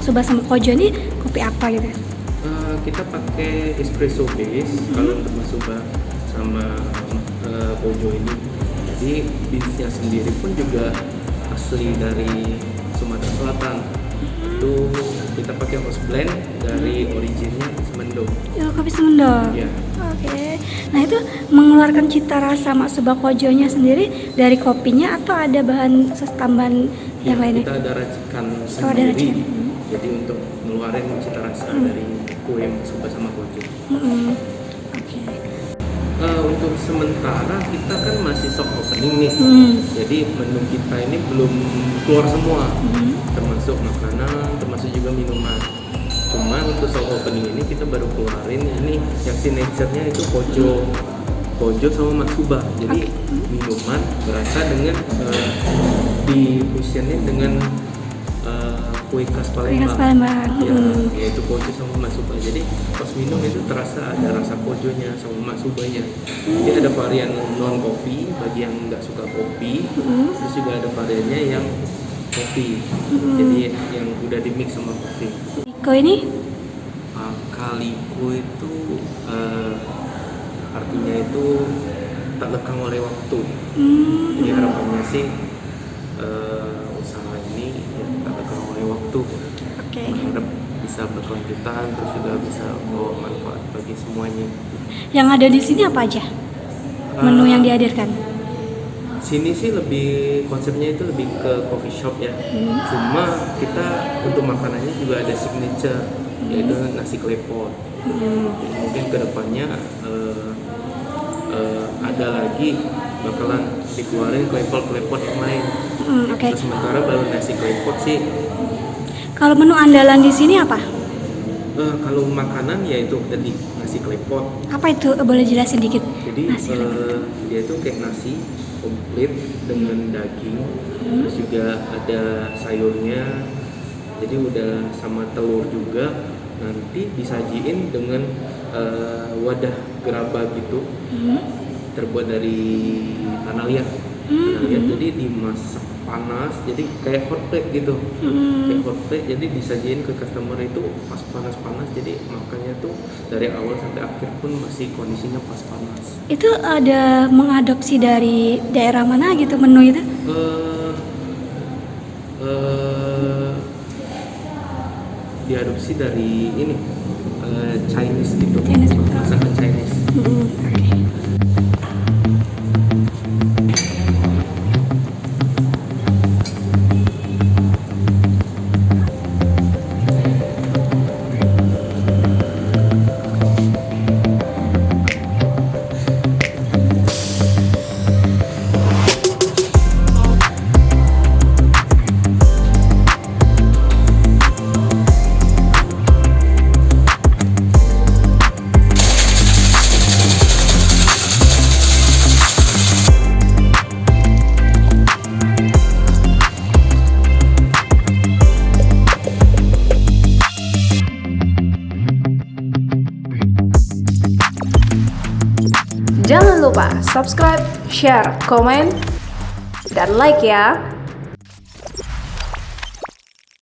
Matsuba sama Kojo ini kopi apa gitu? Kita pakai espresso base kalau untuk Matsuba sama Kojo ini. Jadi beansnya sendiri pun juga asli dari Sumatera Selatan. Itu kita pakai house blend dari originnya Semendo. Ya, kopi Semendo. Ya. Oke. Nah, itu mengeluarkan cita rasa Matsuba Kojonya sendiri dari kopinya atau ada bahan tambahan yang lainnya? Kita ada racikan Oh, ada sendiri. racikan. Jadi untuk ngeluarin cita rasa dari kue Matsuba sama Kojo. Oke. Untuk sementara kita kan masih soft opening nih. Jadi menu kita ini belum keluar semua. Termasuk makanan, termasuk juga minuman. Cuma untuk soft opening ini kita baru keluarin ini yang signature-nya itu Kojo sama Matsuba. Jadi minuman berasa dengan difusionin dengan kue khas Palembang. Ya, yaitu Kojo sama Matsuba. Jadi pas minum itu terasa ada rasa Kojonya sama Matsubanya. Jadi ada varian non kopi bagi yang nggak suka kopi. Terus juga ada variannya yang kopi. Jadi yang udah di mix sama kopi. Iko ini? Kaliko itu artinya itu tak lekang oleh waktu. Jadi harapannya sih usaha ini ya, tak lekang oleh waktu. Berharap bisa berkelanjutan, terus juga bisa bawa manfaat bagi semuanya. Yang ada di sini apa aja? Menu yang dihadirkan? Sini sih lebih konsepnya itu lebih ke coffee shop ya. Cuma kita untuk makanannya juga ada signature, yaitu nasi klepot. Mungkin kedepannya ada lagi bakalan dikeluarin klepot yang lain. Terus sementara baru nasi klepot sih. Kalau menu andalan di sini apa? Kalau makanan ya itu tadi nasi klepot. Apa itu? Boleh jelasin dikit? Jadi dia itu kayak nasi komplit dengan daging, terus juga ada sayurnya, jadi udah sama telur juga. Nanti disajiin dengan wadah gerabah gitu, terbuat dari tanah liat. Jadi dimasak panas, jadi kayak hot plate gitu. Kayak hot plate, jadi disajiin ke customer itu pas panas-panas. Jadi makannya tuh dari awal sampai akhir pun masih kondisinya pas panas. Itu ada mengadopsi dari daerah mana gitu menu itu? Diadopsi dari ini Chinese gitu, Chinese. masakan Chinese. Jangan lupa subscribe, share, komen, dan like ya.